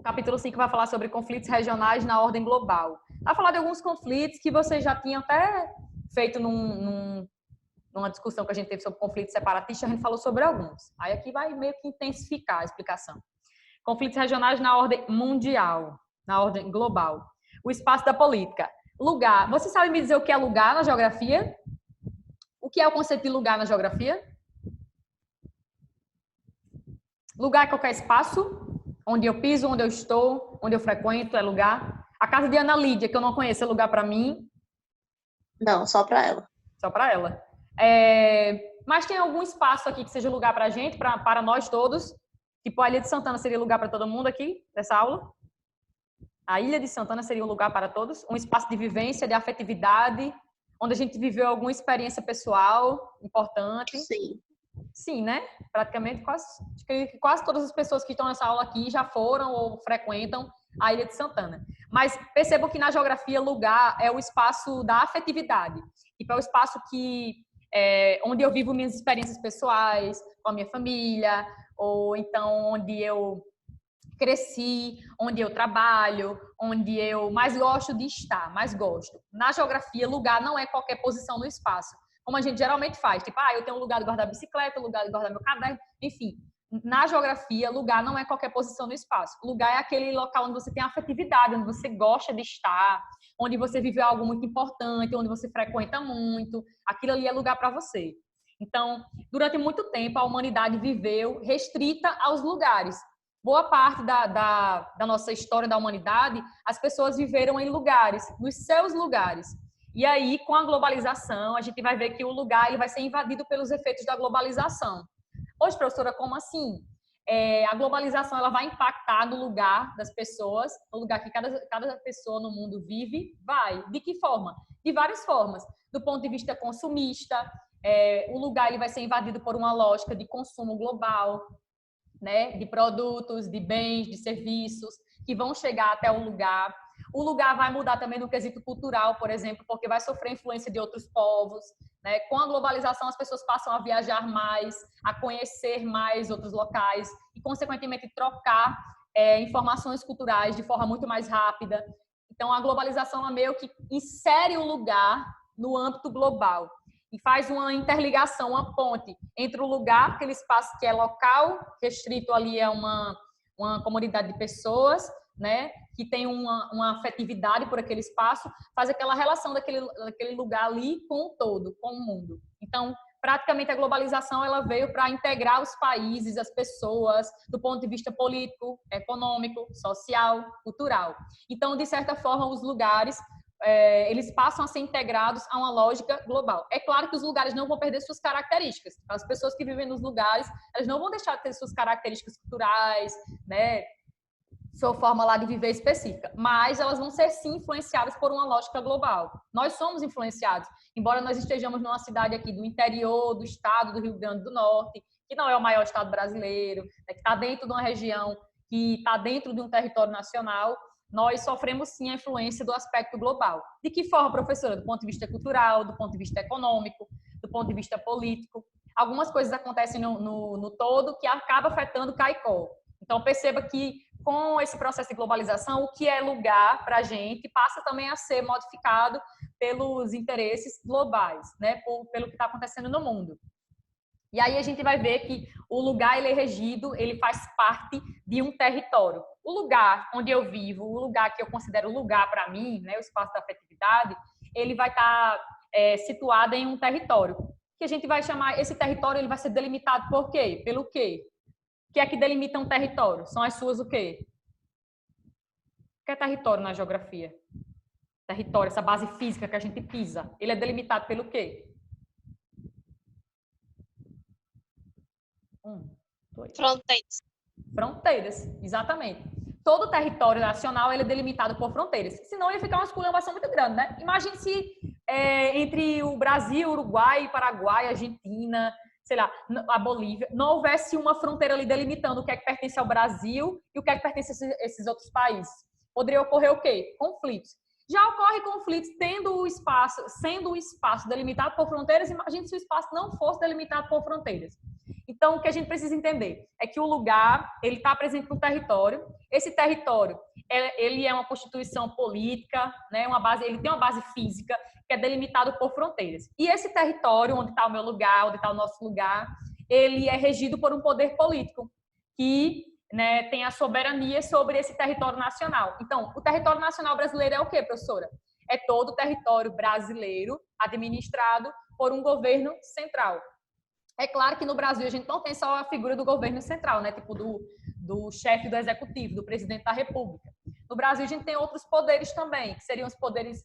capítulo 5 vai falar sobre conflitos regionais na ordem global. Vai falar de alguns conflitos que vocês já tinham até feito numa discussão que a gente teve sobre conflitos separatistas, a gente falou sobre alguns. Aí aqui vai meio que intensificar a explicação. Conflitos regionais na ordem mundial, na ordem global. O espaço da política. Lugar. Você sabe me dizer o que é lugar na geografia? O que é o conceito de lugar na geografia? Lugar é qualquer espaço, onde eu piso, onde eu estou, onde eu frequento, é lugar. A casa de Ana Lídia, que eu não conheço, é lugar para mim? Não, só para ela. Só para ela. Mas tem algum espaço aqui que seja lugar para a gente, para nós todos? Tipo, a Ilha de Santana seria lugar para todo mundo aqui, dessa aula? A Ilha de Santana seria um lugar para todos? Um espaço de vivência, de afetividade, onde a gente viveu alguma experiência pessoal importante? Sim. Sim, né? Praticamente quase todas as pessoas que estão nessa aula aqui já foram ou frequentam a Ilha de Santana. Mas percebam que na geografia, lugar é o espaço da afetividade. Tipo, é o espaço onde eu vivo minhas experiências pessoais, com a minha família, ou então onde eu cresci, onde eu trabalho, onde eu mais gosto de estar, mais gosto. Na geografia, lugar não é qualquer posição no espaço, como a gente geralmente faz. Tipo, eu tenho um lugar de guardar bicicleta, um lugar de guardar meu caderno, enfim. Na geografia, lugar não é qualquer posição no espaço. Lugar é aquele local onde você tem afetividade, onde você gosta de estar, onde você viveu algo muito importante, onde você frequenta muito. Aquilo ali é lugar para você. Então, durante muito tempo, a humanidade viveu restrita aos lugares. Boa parte da nossa história da humanidade, as pessoas viveram em lugares, nos seus lugares. E aí, com a globalização, a gente vai ver que o lugar ele vai ser invadido pelos efeitos da globalização. Hoje, professora, como assim? A globalização ela vai impactar no lugar das pessoas, no lugar que cada pessoa no mundo vive, vai. De que forma? De várias formas. Do ponto de vista consumista, o lugar ele vai ser invadido por uma lógica de consumo global, né? De produtos, de bens, de serviços que vão chegar até o lugar. O lugar vai mudar também no quesito cultural, por exemplo, porque vai sofrer influência de outros povos, né? Com a globalização, as pessoas passam a viajar mais, a conhecer mais outros locais e, consequentemente, trocar informações culturais de forma muito mais rápida. Então, a globalização ela meio que insere o lugar no âmbito global e faz uma interligação, uma ponte entre o lugar, aquele espaço que é local, restrito ali a uma comunidade de pessoas, né, que tem uma afetividade por aquele espaço, faz aquela relação daquele lugar ali com o todo, com o mundo. Então, praticamente a globalização ela veio para integrar os países, as pessoas, do ponto de vista político, econômico, social, cultural. Então, de certa forma, os lugares eles passam a ser integrados a uma lógica global. É claro que os lugares não vão perder suas características. As pessoas que vivem nos lugares, elas não vão deixar de ter suas características culturais, né, sua forma lá de viver específica, mas elas vão ser sim influenciadas por uma lógica global. Nós somos influenciados, embora nós estejamos numa cidade aqui do interior do estado do Rio Grande do Norte, que não é o maior estado brasileiro, que está dentro de uma região que está dentro de um território nacional, nós sofremos sim a influência do aspecto global. De que forma, professora? Do ponto de vista cultural, do ponto de vista econômico, do ponto de vista político. Algumas coisas acontecem no todo que acaba afetando Caicó. Então, perceba que com esse processo de globalização, o que é lugar para a gente passa também a ser modificado pelos interesses globais, né? Pelo que está acontecendo no mundo. E aí a gente vai ver que o lugar ele é regido, ele faz parte de um território. O lugar onde eu vivo, o lugar que eu considero lugar para mim, né, o espaço da afetividade, ele vai estar situado em um território. Que a gente vai chamar, esse território ele vai ser delimitado por quê? Pelo quê? O que é que delimita um território? São as suas o quê? O que é território na geografia? Território, essa base física que a gente pisa, ele é delimitado pelo quê? 1, 2. Fronteiras. Fronteiras, exatamente. Todo o território nacional ele é delimitado por fronteiras. Senão ia ficar uma esculhambação muito grande, né? Imagine se entre o Brasil, Uruguai, Paraguai, Argentina, sei lá, a Bolívia, não houvesse uma fronteira ali delimitando o que é que pertence ao Brasil e o que é que pertence a esses outros países. Poderia ocorrer o quê? Conflitos. Já ocorre conflitos sendo o espaço delimitado por fronteiras, imagine se o espaço não fosse delimitado por fronteiras. Então, o que a gente precisa entender é que o lugar, ele está presente no território. Esse território, ele é uma constituição política, né? Ele tem uma base física que é delimitado por fronteiras. E esse território, onde está o meu lugar, onde está o nosso lugar, ele é regido por um poder político que, né, tem a soberania sobre esse território nacional. Então, o território nacional brasileiro é o quê, professora? É todo o território brasileiro administrado por um governo central. É claro que no Brasil a gente não tem só a figura do governo central, né? Tipo do chefe do executivo, do presidente da República. No Brasil a gente tem outros poderes também, que seriam os poderes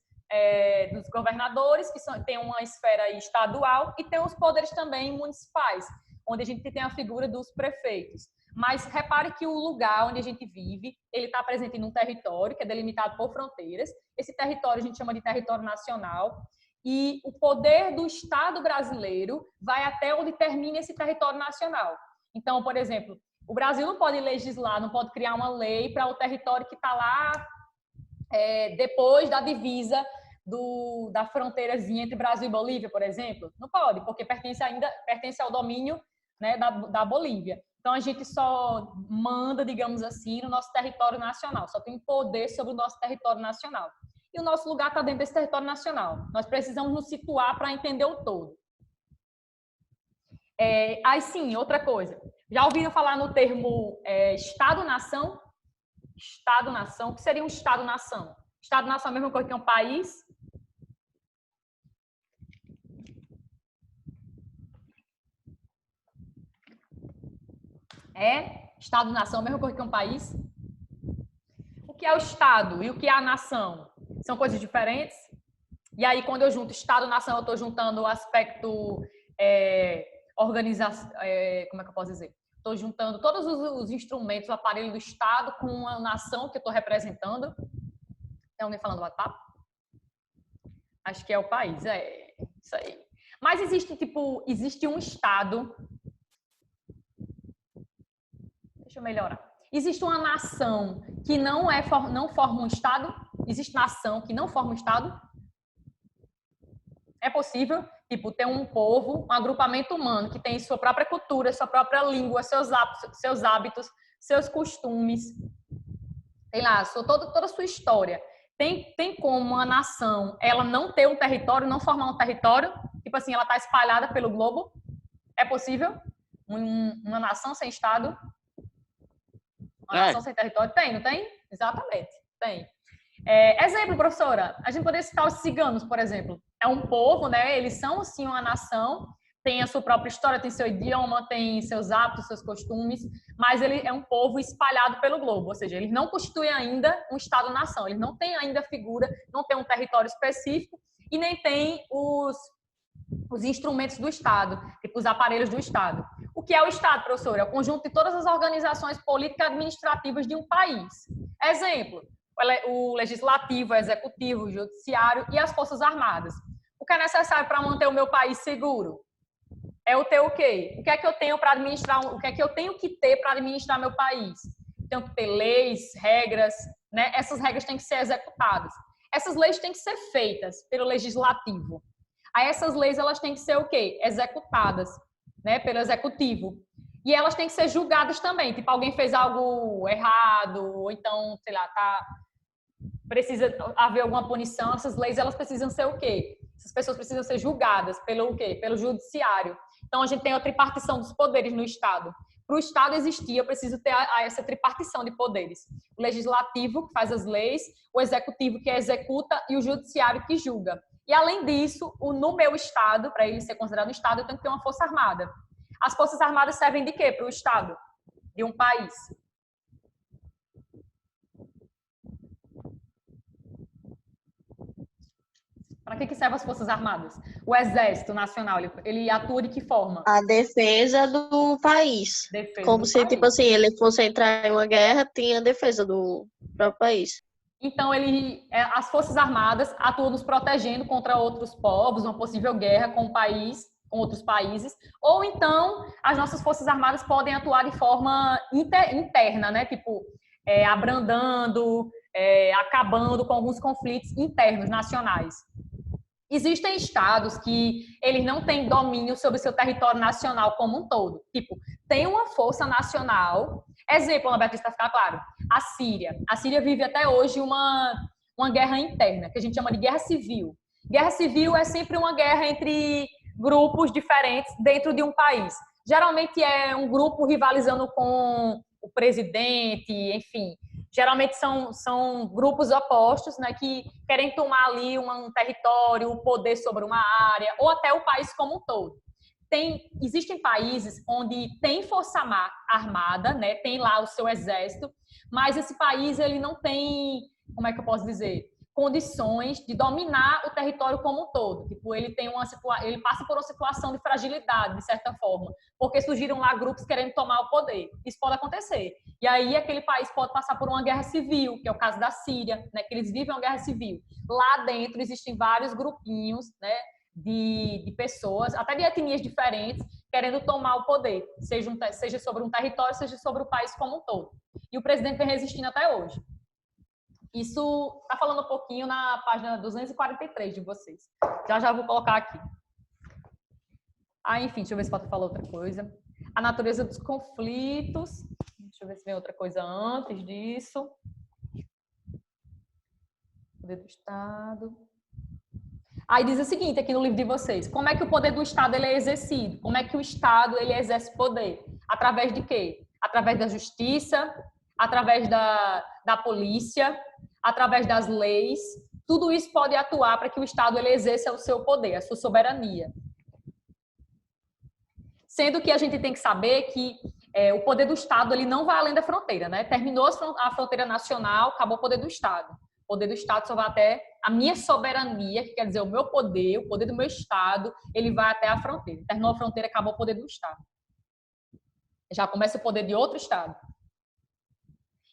dos governadores, que tem uma esfera estadual, e tem os poderes também municipais, onde a gente tem a figura dos prefeitos. Mas repare que o lugar onde a gente vive, ele está presente em um território que é delimitado por fronteiras. Esse território a gente chama de território nacional. E o poder do Estado brasileiro vai até onde termina esse território nacional. Então, por exemplo, o Brasil não pode legislar, não pode criar uma lei para o território que está lá depois da divisa da fronteirazinha entre Brasil e Bolívia, por exemplo. Não pode, porque pertence ao domínio, né, da Bolívia. Então, a gente só manda, digamos assim, no nosso território nacional, só tem poder sobre o nosso território nacional. E o nosso lugar está dentro desse território nacional. Nós precisamos nos situar para entender o todo. Aí sim, outra coisa. Já ouviram falar no termo Estado-nação? Estado-nação. O que seria um Estado-nação? Estado-nação é a mesma coisa que um país? Estado-nação é a mesma coisa que um país? O que é o Estado e o que é a nação? São coisas diferentes? E aí, quando eu junto Estado-nação, eu estou juntando o aspecto organização, como é que eu posso dizer? Estou juntando todos os instrumentos, o aparelho do Estado com a nação que eu estou representando. Tem alguém falando WhatsApp? Acho que é o país, isso aí. Mas existe um Estado. Deixa eu melhorar. Existe uma nação que não forma um Estado? Existe nação que não forma um Estado? É possível, ter um povo, um agrupamento humano que tem sua própria cultura, sua própria língua, seus hábitos, seus costumes, sei lá, toda a sua história. Tem como uma nação, ela não ter um território, não formar um território? Tipo assim, ela está espalhada pelo globo? É possível? Uma nação sem Estado? Uma nação sem território? Tem, não tem? Exatamente, tem. Exemplo, professora, a gente poderia citar os ciganos, por exemplo. É um povo, né? Eles são, sim, uma nação, tem a sua própria história, tem seu idioma, tem seus hábitos, seus costumes, mas ele é um povo espalhado pelo globo, ou seja, eles não constituem ainda um Estado-nação, eles não têm ainda figura, não têm um território específico e nem têm os instrumentos do Estado, tipo os aparelhos do Estado. O que é o Estado, professora? É o conjunto de todas as organizações políticas e administrativas de um país. Exemplo, o legislativo, o executivo, o judiciário e as forças armadas. O que é necessário para manter o meu país seguro? É o ter o quê? O que é que eu tenho para administrar? O que é que eu tenho que ter para administrar meu país? Tenho que ter leis, regras, né? Essas regras têm que ser executadas. Essas leis têm que ser feitas pelo legislativo. Aí essas leis, elas têm que ser o quê? Executadas, né? Pelo executivo. E elas têm que ser julgadas também. Tipo, alguém fez algo errado, ou então, sei lá, precisa haver alguma punição. Essas leis, elas precisam ser o quê? Essas pessoas precisam ser julgadas pelo o quê? Pelo judiciário. Então, a gente tem a tripartição dos poderes no Estado. Para o Estado existir, eu preciso ter essa tripartição de poderes. O legislativo, que faz as leis, o executivo, que executa, e o judiciário, que julga. E, além disso, no meu Estado, para ele ser considerado um Estado, eu tenho que ter uma força armada. As forças armadas servem de quê para o Estado de um país? Para que servem as forças armadas? O Exército Nacional, ele atua de que forma? A defesa do país. Defesa Como do se, país. tipo assim, ele fosse entrar em uma guerra, tinha a defesa do próprio país. Então, as Forças Armadas atuam nos protegendo contra outros povos, uma possível guerra com outros países, ou então as nossas Forças Armadas podem atuar de forma interna, né? Tipo, abrandando, acabando com alguns conflitos internos, nacionais. Existem estados que eles não têm domínio sobre o seu território nacional como um todo. Tipo, tem uma força nacional. Exemplo, Ana Beatriz, para ficar claro, a Síria. A Síria vive até hoje uma guerra interna, que a gente chama de guerra civil. Guerra civil é sempre uma guerra entre grupos diferentes dentro de um país. Geralmente é um grupo rivalizando com o presidente, enfim. Geralmente são grupos opostos, né, que querem tomar ali um território, o poder sobre uma área, ou até o país como um todo. Existem países onde tem força armada, né, tem lá o seu exército, mas esse país ele não tem, como é que eu posso dizer, condições de dominar o território como um todo. Tipo, ele passa por uma situação de fragilidade, de certa forma, porque surgiram lá grupos querendo tomar o poder. Isso pode acontecer. E aí aquele país pode passar por uma guerra civil, que é o caso da Síria, né, que eles vivem uma guerra civil. Lá dentro existem vários grupinhos, né, de pessoas, até de etnias diferentes, querendo tomar o poder, seja sobre um território, seja sobre o país como um todo. E o presidente vem resistindo até hoje. Isso está falando um pouquinho na página 243 de vocês. Já vou colocar aqui. Enfim, deixa eu ver se falta falar outra coisa. A natureza dos conflitos. Deixa eu ver se vem outra coisa antes disso. Poder do Estado. Aí diz o seguinte aqui no livro de vocês. Como é que o poder do Estado ele é exercido? Como é que o Estado ele exerce poder? Através de quê? Através da justiça, através da polícia, através das leis. Tudo isso pode atuar para que o Estado ele exerça o seu poder, a sua soberania. Sendo que a gente tem que saber que o poder do Estado ele não vai além da fronteira, né? Terminou a fronteira nacional, acabou o poder do Estado. O poder do Estado só vai até a minha soberania, que quer dizer o meu poder, o poder do meu Estado, ele vai até a fronteira. Terminou a fronteira, acabou o poder do Estado. Já começa o poder de outro Estado.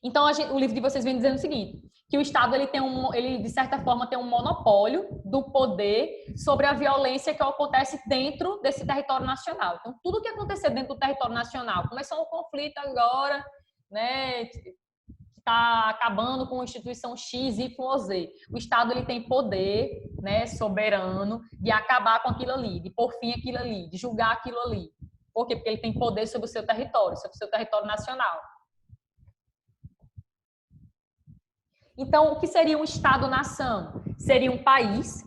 Então, o livro de vocês vem dizendo o seguinte, que o Estado ele de certa forma tem um monopólio do poder sobre a violência que acontece dentro desse território nacional. Então, tudo que acontecer dentro do território nacional, começou um conflito agora, né, que está acabando com a instituição X, Y ou Z. O Estado ele tem poder, né, soberano de acabar com aquilo ali, de pôr fim àquilo ali, de julgar aquilo ali. Por quê? Porque ele tem poder sobre o seu território nacional. Então, o que seria um Estado-nação? Seria um país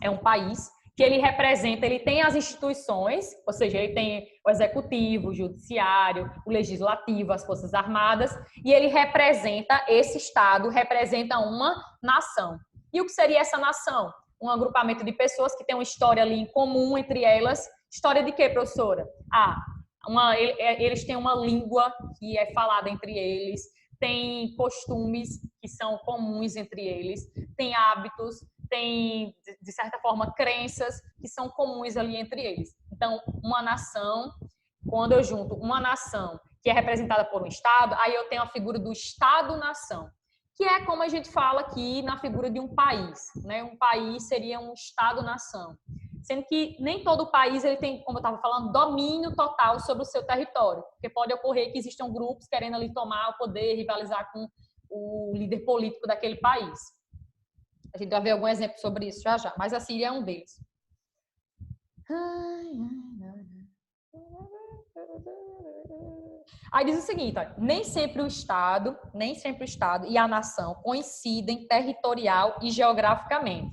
que ele tem as instituições, ou seja, ele tem o executivo, o judiciário, o legislativo, as forças armadas, e esse Estado representa uma nação. E o que seria essa nação? Um agrupamento de pessoas que tem uma história ali em comum entre elas. História de quê, professora? Eles têm uma língua que é falada entre eles, tem costumes que são comuns entre eles, tem hábitos, tem, de certa forma, crenças que são comuns ali entre eles. Então, uma nação, quando eu junto uma nação que é representada por um Estado, aí eu tenho a figura do Estado-nação, que é como a gente fala aqui na figura de um país, né? Um país seria um Estado-nação. Sendo que nem todo país ele tem, como eu estava falando, domínio total sobre o seu território. Porque pode ocorrer que existam grupos querendo ali tomar o poder, rivalizar com o líder político daquele país. A gente vai ver algum exemplo sobre isso já, mas a Síria é um deles. Aí diz o seguinte, ó, nem sempre o Estado e a nação coincidem territorial e geograficamente.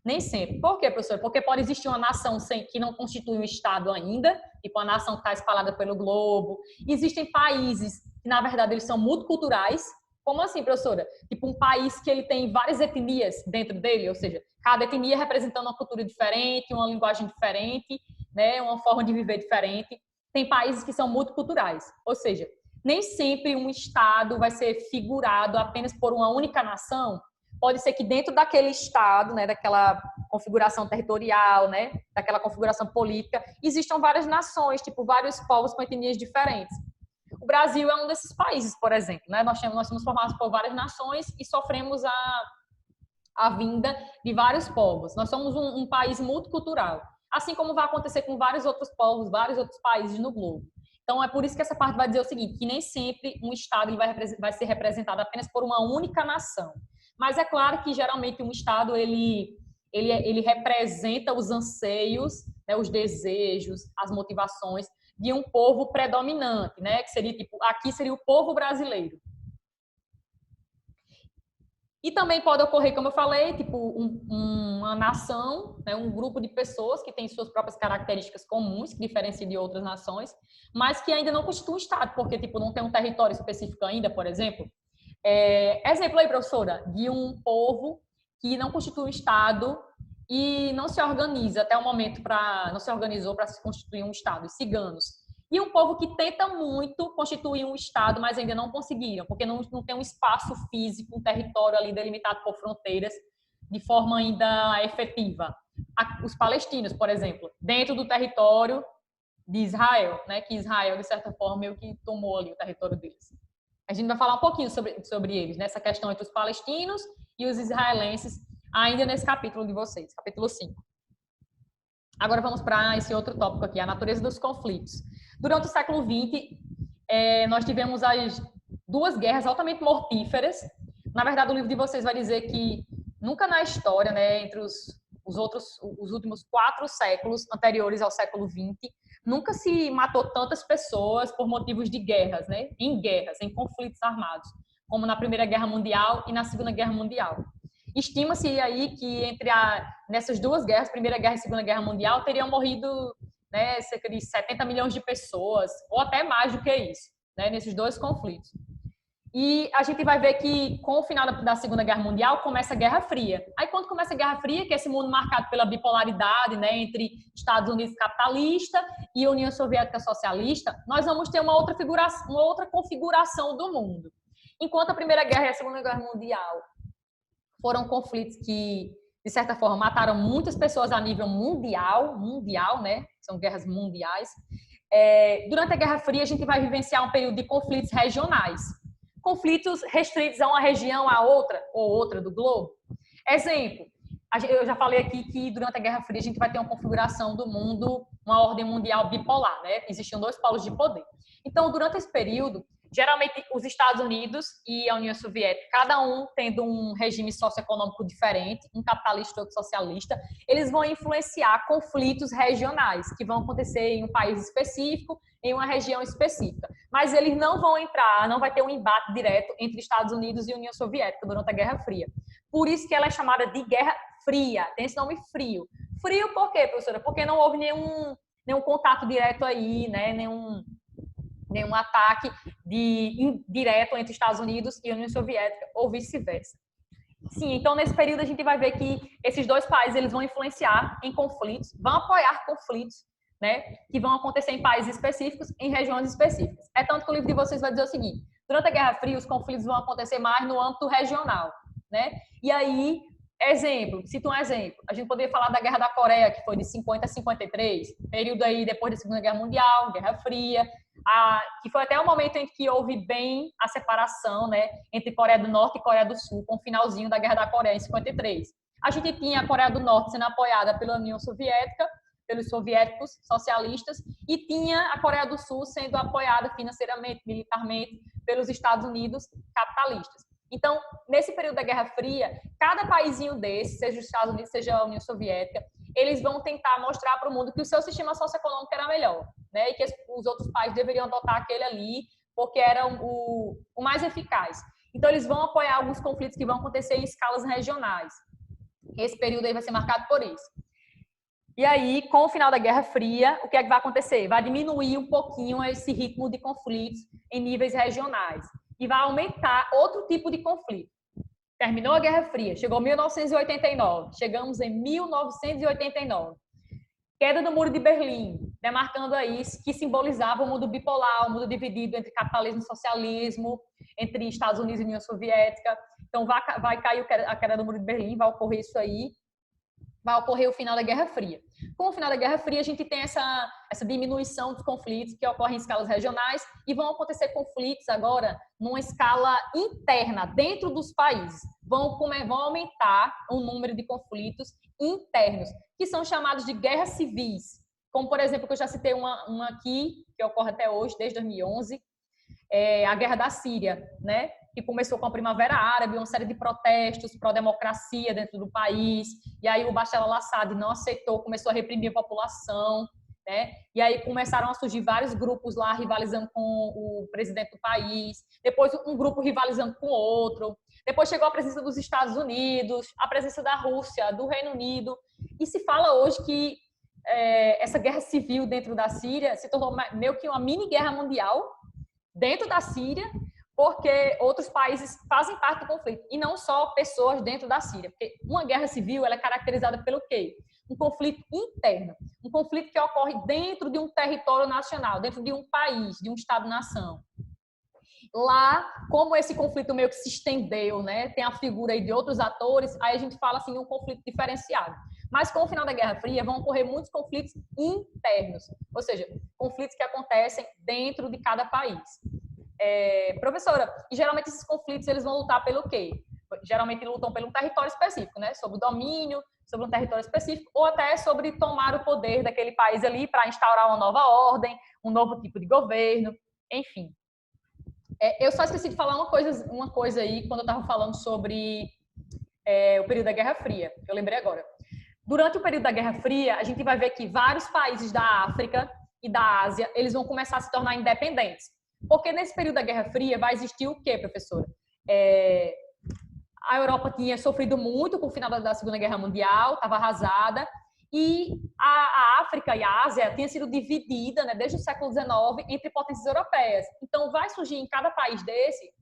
Nem sempre. Por quê, professor? Porque pode existir uma nação que não constitui um Estado ainda, tipo uma nação que está espalhada pelo globo. Existem países que, na verdade, eles são multiculturais. Como assim, professora? Tipo um país que ele tem várias etnias dentro dele, ou seja, cada etnia representando uma cultura diferente, uma linguagem diferente, né, uma forma de viver diferente. Tem países que são multiculturais, ou seja, nem sempre um Estado vai ser figurado apenas por uma única nação. Pode ser que dentro daquele Estado, né, daquela configuração territorial, né, daquela configuração política, existam várias nações, tipo vários povos com etnias diferentes. O Brasil é um desses países, por exemplo, né? Nós somos formados por várias nações e sofremos a vinda de vários povos. Nós somos um país multicultural, assim como vai acontecer com vários outros povos, vários outros países no globo. Então, é por isso que essa parte vai dizer o seguinte, que nem sempre um Estado ele vai ser representado apenas por uma única nação. Mas é claro que, geralmente, um Estado ele ele representa os anseios, né, os desejos, as motivações de um povo predominante, né, que seria tipo, aqui seria o povo brasileiro. E também pode ocorrer, como eu falei, tipo uma nação, né, um grupo de pessoas que tem suas próprias características comuns, que diferenciam de outras nações, mas que ainda não constituem um Estado, porque tipo, não tem um território específico ainda, por exemplo. Exemplo aí, professora, de um povo que não constitui um Estado e não se organiza até o momento não se organizou para se constituir um Estado, os ciganos. E um povo que tenta muito constituir um Estado, mas ainda não conseguiram, porque não tem um espaço físico, um território ali delimitado por fronteiras de forma ainda efetiva. Os palestinos, por exemplo, dentro do território de Israel, né, que Israel, de certa forma, meio que tomou ali o território deles. A gente vai falar um pouquinho sobre eles, nessa questão entre os palestinos e os israelenses, ainda nesse capítulo de vocês, capítulo 5. Agora vamos para esse outro tópico aqui, a natureza dos conflitos. Durante o século XX, nós tivemos as duas guerras altamente mortíferas. Na verdade, o livro de vocês vai dizer que nunca na história, né, entre os últimos 4 séculos anteriores ao século XX, nunca se matou tantas pessoas por motivos de guerras, né, em conflitos armados, como na Primeira Guerra Mundial e na Segunda Guerra Mundial. Estima-se aí que nessas duas guerras, Primeira Guerra e Segunda Guerra Mundial, teriam morrido, né, cerca de 70 milhões de pessoas, ou até mais do que isso, né, nesses dois conflitos. E a gente vai ver que, com o final da Segunda Guerra Mundial, começa a Guerra Fria. Aí, quando começa a Guerra Fria, que é esse mundo marcado pela bipolaridade, né, entre Estados Unidos capitalista e União Soviética socialista, nós vamos ter uma outra configuração do mundo. Enquanto a Primeira Guerra e a Segunda Guerra Mundial foram conflitos que, de certa forma, mataram muitas pessoas a nível mundial, né? São guerras mundiais. Durante a Guerra Fria, a gente vai vivenciar um período de conflitos regionais. Conflitos restritos a uma região, a outra, ou outra do globo. Exemplo, eu já falei aqui que durante a Guerra Fria a gente vai ter uma configuração do mundo, uma ordem mundial bipolar, né? Existiam 2 polos de poder. Então, durante esse período, geralmente os Estados Unidos e a União Soviética, cada um tendo um regime socioeconômico diferente, um capitalista e outro socialista, eles vão influenciar conflitos regionais que vão acontecer em um país específico, em uma região específica. Mas eles não vão não vai ter um embate direto entre Estados Unidos e União Soviética durante a Guerra Fria. Por isso que ela é chamada de Guerra Fria, tem esse nome frio. Frio por quê, professora? Porque não houve nenhum contato direto aí, né? Nenhum ataque direto entre Estados Unidos e União Soviética, ou vice-versa. Sim, então nesse período a gente vai ver que esses 2 países eles vão influenciar em conflitos, vão apoiar conflitos, né, que vão acontecer em países específicos, em regiões específicas. É tanto que o livro de vocês vai dizer o seguinte: durante a Guerra Fria, os conflitos vão acontecer mais no âmbito regional, né? E aí, cito um exemplo, a gente poderia falar da Guerra da Coreia, que foi de 50 a 53, período aí depois da Segunda Guerra Mundial, Guerra Fria, que foi até o momento em que houve bem a separação, né, entre Coreia do Norte e Coreia do Sul, com o finalzinho da Guerra da Coreia em 53. A gente tinha a Coreia do Norte sendo apoiada pela União Soviética, pelos soviéticos socialistas, e tinha a Coreia do Sul sendo apoiada financeiramente, militarmente, pelos Estados Unidos capitalistas. Então, nesse período da Guerra Fria, cada paizinho desse, seja os Estados Unidos, seja a União Soviética, eles vão tentar mostrar para o mundo que o seu sistema socioeconômico era melhor, né? E que os outros países deveriam adotar aquele ali, porque era o mais eficaz. Então, eles vão apoiar alguns conflitos que vão acontecer em escalas regionais. Esse período aí vai ser marcado por isso. E aí, com o final da Guerra Fria, o que é que vai acontecer? Vai diminuir um pouquinho esse ritmo de conflitos em níveis regionais. E vai aumentar outro tipo de conflito. Terminou a Guerra Fria, chegou 1989, chegamos em 1989. Queda do Muro de Berlim, demarcando aí que simbolizava o mundo bipolar, o mundo dividido entre capitalismo e socialismo, entre Estados Unidos e União Soviética. Então, vai cair a queda do Muro de Berlim, vai ocorrer isso aí. Vai ocorrer o final da Guerra Fria. Com o final da Guerra Fria, a gente tem essa diminuição dos conflitos que ocorrem em escalas regionais e vão acontecer conflitos agora numa escala interna, dentro dos países. Vão aumentar o número de conflitos internos, que são chamados de guerras civis. Como, por exemplo, que eu já citei uma aqui, que ocorre até hoje, desde 2011, a Guerra da Síria, né? que começou com a Primavera Árabe, uma série de protestos pró-democracia dentro do país, e aí o Bashar al-Assad não aceitou, começou a reprimir a população, né? E aí começaram a surgir vários grupos lá rivalizando com o presidente do país, depois um grupo rivalizando com outro, depois chegou a presença dos Estados Unidos, a presença da Rússia, do Reino Unido, e se fala hoje que essa guerra civil dentro da Síria se tornou meio que uma mini guerra mundial dentro da Síria, porque outros países fazem parte do conflito, e não só pessoas dentro da Síria, porque uma guerra civil ela é caracterizada pelo quê? Um conflito interno, um conflito que ocorre dentro de um território nacional, dentro de um país, de um Estado-nação. Lá, como esse conflito meio que se estendeu, né, tem a figura aí de outros atores, aí a gente fala assim de um conflito diferenciado. Mas com o final da Guerra Fria vão ocorrer muitos conflitos internos, ou seja, conflitos que acontecem dentro de cada país. Professora, e geralmente esses conflitos eles vão lutar pelo quê? Geralmente lutam pelo território específico, né? Sobre o domínio, sobre um território específico, ou até sobre tomar o poder daquele país ali para instaurar uma nova ordem, um novo tipo de governo, enfim. Eu só esqueci de falar uma coisa aí quando eu estava falando sobre o período da Guerra Fria, que eu lembrei agora. Durante o período da Guerra Fria, a gente vai ver que vários países da África e da Ásia, eles vão começar a se tornar independentes. Porque nesse período da Guerra Fria vai existir o quê, professora? A Europa tinha sofrido muito com o final da Segunda Guerra Mundial, estava arrasada, e a África e a Ásia tinham sido dividida, né, desde o século XIX, entre potências europeias. Então, vai surgir em cada país desse,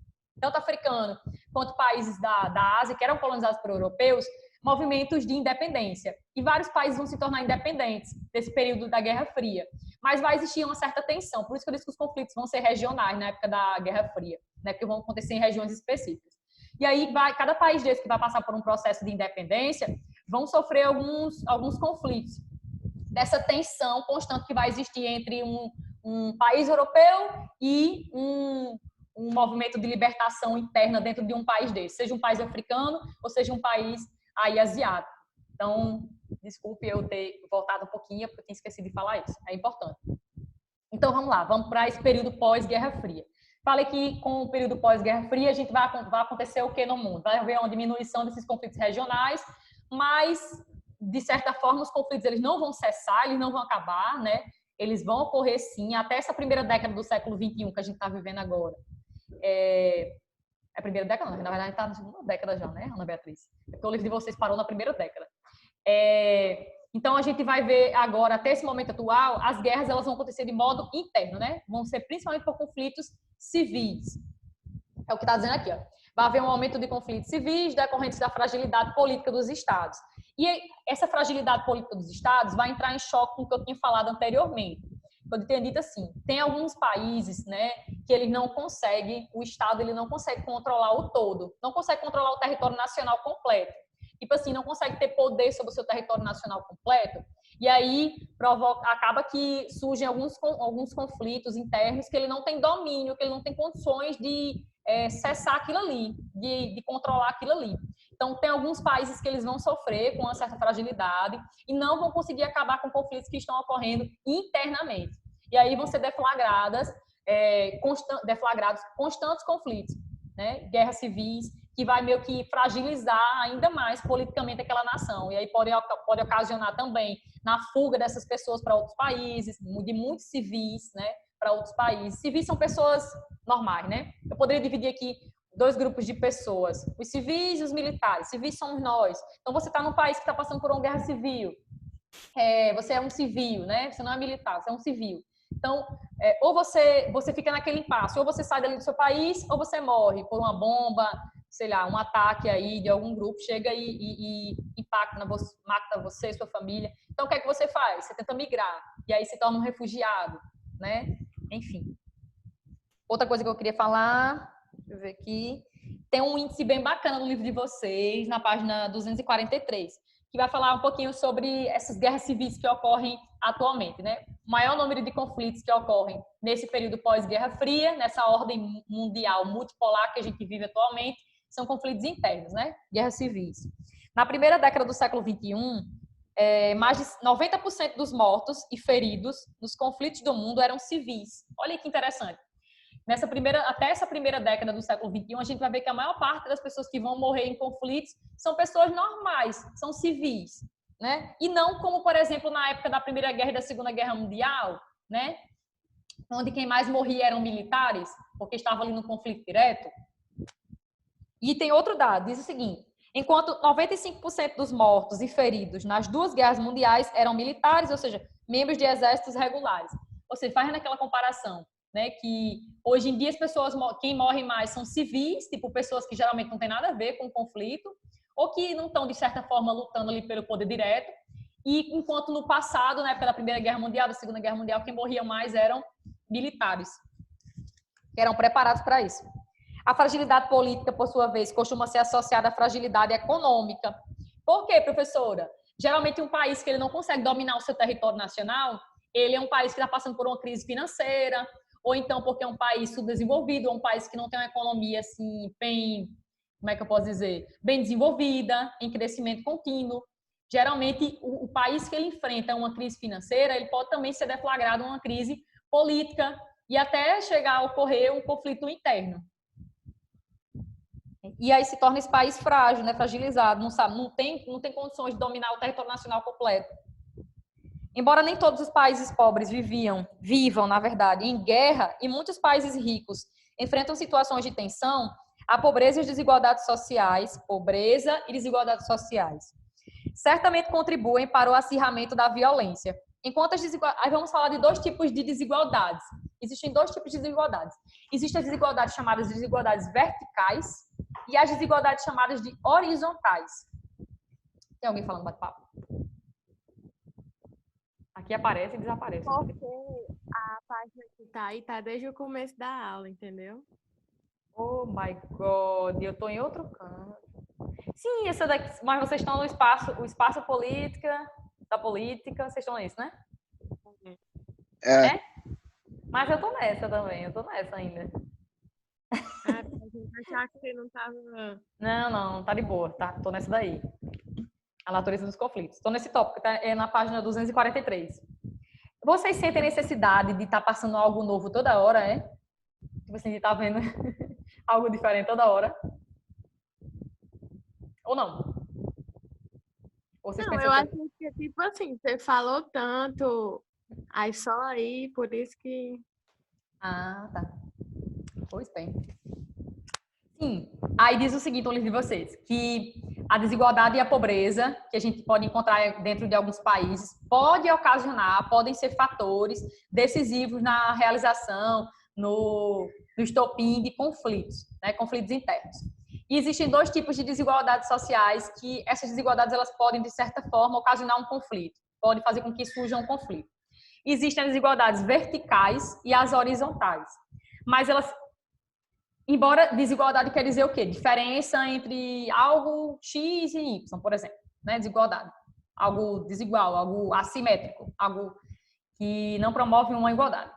tanto africano quanto países da Ásia, que eram colonizados por europeus, movimentos de independência. E vários países vão se tornar independentes nesse período da Guerra Fria. Mas vai existir uma certa tensão, por isso que eu disse que os conflitos vão ser regionais na época da Guerra Fria, né, porque vão acontecer em regiões específicas. E aí, cada país desse que vai passar por um processo de independência vão sofrer alguns conflitos dessa tensão constante que vai existir entre um país europeu e um movimento de libertação interna dentro de um país desse, seja um país africano ou seja um país aí asiático. Então, desculpe eu ter voltado um pouquinho, porque eu tinha esquecido de falar isso, é importante. Então, vamos lá, vamos para esse período pós-Guerra Fria. Falei que com o período pós-Guerra Fria a gente vai acontecer o que no mundo? Vai haver uma diminuição desses conflitos regionais, mas, de certa forma, os conflitos eles não vão cessar, eles não vão acabar, né? Eles vão ocorrer, sim, até essa primeira década do século XXI que a gente está vivendo agora. A primeira década, não, na verdade, está na segunda década já, né, Ana Beatriz? Porque o livro de vocês parou na primeira década. Então, a gente vai ver agora, até esse momento atual, as guerras elas vão acontecer de modo interno, né? Vão ser principalmente por conflitos civis. É o que está dizendo aqui, ó. Vai haver um aumento de conflitos civis decorrentes da fragilidade política dos Estados. E essa fragilidade política dos Estados vai entrar em choque com o que eu tinha falado anteriormente. Quando eu tinha dito assim, tem alguns países, né, que eles não conseguem, o Estado ele não consegue controlar o todo, não consegue controlar o território nacional completo. Tipo assim, não consegue ter poder sobre o seu território nacional completo, e aí acaba que surgem alguns conflitos internos que ele não tem domínio, que ele não tem condições de cessar aquilo ali, de controlar aquilo ali. Então, tem alguns países que eles vão sofrer com uma certa fragilidade e não vão conseguir acabar com conflitos que estão ocorrendo internamente. E aí vão ser deflagrados constantes conflitos, né? Guerras civis, que vai meio que fragilizar ainda mais politicamente aquela nação. E aí pode ocasionar também na fuga dessas pessoas para outros países, de muitos civis, né, para outros países. Civis são pessoas normais, né? Eu poderia dividir aqui dois grupos de pessoas, os civis e os militares. Civis somos nós. Então, você está num país que está passando por uma guerra civil. Você é um civil, né? Você não é militar, você é um civil. Então, ou você fica naquele impasse, ou você sai dali do seu país, ou você morre por uma bomba, sei lá, um ataque aí de algum grupo, chega e mata você e sua família. Então, o que é que você faz? Você tenta migrar, e aí se torna um refugiado, né? Enfim. Outra coisa que eu queria falar, deixa eu ver aqui, tem um índice bem bacana no livro de vocês, na página 243, que vai falar um pouquinho sobre essas guerras civis que ocorrem atualmente, né? O maior número de conflitos que ocorrem nesse período pós-Guerra Fria, nessa ordem mundial multipolar que a gente vive atualmente, são conflitos internos, né? Guerras civis. Na primeira década do século XXI, mais de 90% dos mortos e feridos nos conflitos do mundo eram civis. Olha que interessante. até essa primeira década do século XXI, a gente vai ver que a maior parte das pessoas que vão morrer em conflitos são pessoas normais, são civis, né? E não como, por exemplo, na época da Primeira Guerra e da Segunda Guerra Mundial, né? Onde quem mais morria eram militares, porque estavam ali no conflito direto. E tem outro dado, diz o seguinte: enquanto 95% dos mortos e feridos nas duas guerras mundiais eram militares, ou seja, membros de exércitos regulares. Ou seja, faz naquela comparação, né, que hoje em dia as pessoas, quem morre mais são civis, tipo pessoas que geralmente não têm nada a ver com o conflito, ou que não estão, de certa forma, lutando ali pelo poder direto. E enquanto no passado, na época da Primeira Guerra Mundial, da Segunda Guerra Mundial, quem morria mais eram militares, que eram preparados para isso. A fragilidade política, por sua vez, costuma ser associada à fragilidade econômica. Por quê, professora? Geralmente um país que ele não consegue dominar o seu território nacional, ele é um país que está passando por uma crise financeira, ou então porque é um país subdesenvolvido, ou um país que não tem uma economia assim, bem, como é que eu posso dizer, bem desenvolvida, em crescimento contínuo. Geralmente, o país que ele enfrenta uma crise financeira, ele pode também ser deflagrado uma crise política e até chegar a ocorrer um conflito interno. E aí se torna esse país frágil, né, fragilizado, não tem condições de dominar o território nacional completo. Embora nem todos os países pobres vivam, na verdade, em guerra, e muitos países ricos enfrentam situações de tensão, a pobreza e desigualdades sociais, certamente contribuem para o acirramento da violência. Enquanto aí vamos falar de dois tipos de desigualdades. Existem dois tipos de desigualdades. Existem as desigualdades chamadas de desigualdades verticais e as desigualdades chamadas de horizontais. Tem alguém falando bate-papo? Aqui aparece e desaparece. Porque a página que tá aí tá desde o começo da aula, entendeu? Oh my God, eu tô em outro canto. Sim, essa daqui, mas vocês estão no espaço da política, vocês estão nisso, né? É? Mas eu tô nessa também, eu tô nessa ainda. Ah, pra gente achar que você não tava... Não, tá de boa, tá? Tô nessa daí. A natureza dos conflitos. Tô nesse tópico, tá? É na página 243. Vocês sentem necessidade de estar passando algo novo toda hora, é? Tipo assim, de estar vendo algo diferente toda hora? Ou não? Ou vocês Não, pensam eu acho que é tipo assim, você falou tanto, aí só aí, por isso que... Ah, tá. Pois bem. Sim. Aí diz o seguinte, no livro de vocês, que a desigualdade e a pobreza, que a gente pode encontrar dentro de alguns países, podem ser fatores decisivos na realização, no estopim de conflitos, né, conflitos internos. E existem dois tipos de desigualdades sociais que essas desigualdades elas podem, de certa forma, ocasionar um conflito, podem fazer com que surja um conflito. Existem as desigualdades verticais e as horizontais. Mas elas, embora desigualdade quer dizer o quê? Diferença entre algo X e Y, por exemplo, né? Desigualdade. Algo desigual, algo assimétrico, algo que não promove uma igualdade.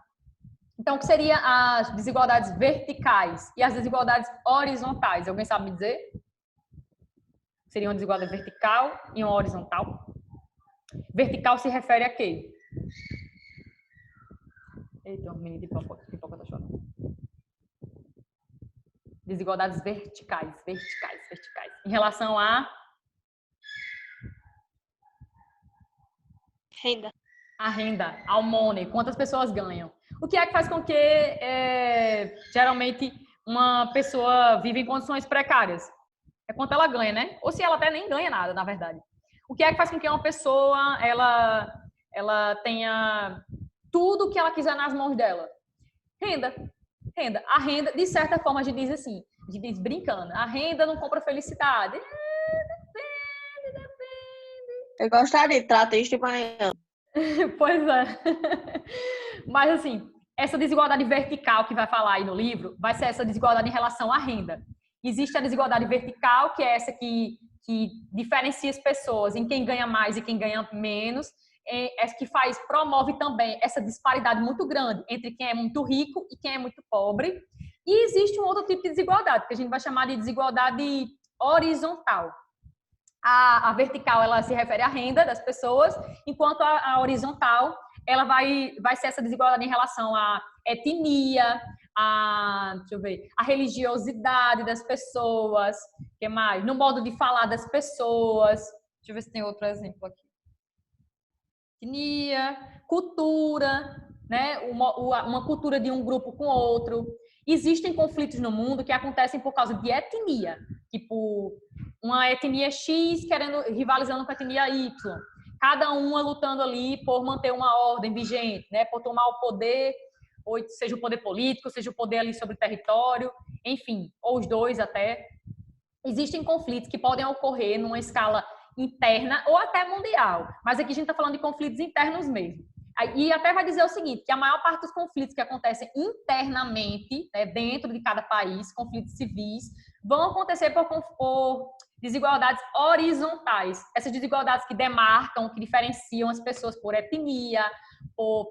Então, o que seriam as desigualdades verticais e as desigualdades horizontais? Alguém sabe me dizer? Seria uma desigualdade vertical e uma horizontal? Vertical se refere a quê? Eita, um menino de pipoca tá chorando. Desigualdades verticais. Em relação a... Renda. A renda, ao money, quantas pessoas ganham. O que é que faz com que, geralmente, uma pessoa vive em condições precárias? É quanto ela ganha, né? Ou se ela até nem ganha nada, na verdade. O que é que faz com que uma pessoa, ela tenha tudo que ela quiser nas mãos dela? Renda. A renda, de certa forma, a gente diz assim, a gente diz brincando, a renda não compra felicidade. Depende. Eu gostaria de tratar isso de manhã. Pois é. Mas, assim, essa desigualdade vertical que vai falar aí no livro vai ser essa desigualdade em relação à renda. Existe a desigualdade vertical, que é essa que diferencia as pessoas em quem ganha mais e quem ganha menos, que promove também essa disparidade muito grande entre quem é muito rico e quem é muito pobre. E existe um outro tipo de desigualdade, que a gente vai chamar de desigualdade horizontal. A vertical, ela se refere à renda das pessoas, enquanto a horizontal, ela vai ser essa desigualdade em relação à etnia, deixa eu ver, a religiosidade das pessoas, o que mais? No modo de falar das pessoas. Deixa eu ver se tem outro exemplo aqui. Etnia, cultura, né? Uma cultura de um grupo com outro. Existem conflitos no mundo que acontecem por causa de etnia, tipo uma etnia X rivalizando com a etnia Y. Cada uma lutando ali por manter uma ordem vigente, né? Por tomar o poder, ou seja o poder político, seja o poder ali sobre o território, enfim, ou os dois até. Existem conflitos que podem ocorrer numa escala interna ou até mundial, mas aqui a gente está falando de conflitos internos mesmo. E até vai dizer o seguinte, que a maior parte dos conflitos que acontecem internamente, né, dentro de cada país, conflitos civis, vão acontecer por desigualdades horizontais. Essas desigualdades que demarcam, que diferenciam as pessoas por etnia,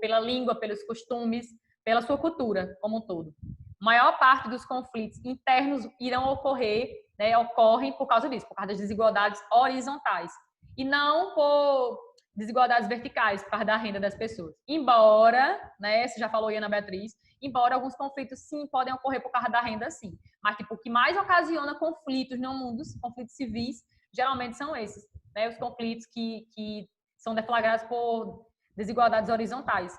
pela língua, pelos costumes, pela sua cultura como um todo. A maior parte dos conflitos internos irão ocorrer, né, ocorrem por causa disso, por causa das desigualdades horizontais. E não por desigualdades verticais, por causa da renda das pessoas. Embora, né, você já falou, Ana Beatriz, embora alguns conflitos, sim, podem ocorrer por causa da renda, sim. Mas, tipo, o que mais ocasiona conflitos no mundo, conflitos civis, geralmente são esses, né, os conflitos que são deflagrados por desigualdades horizontais.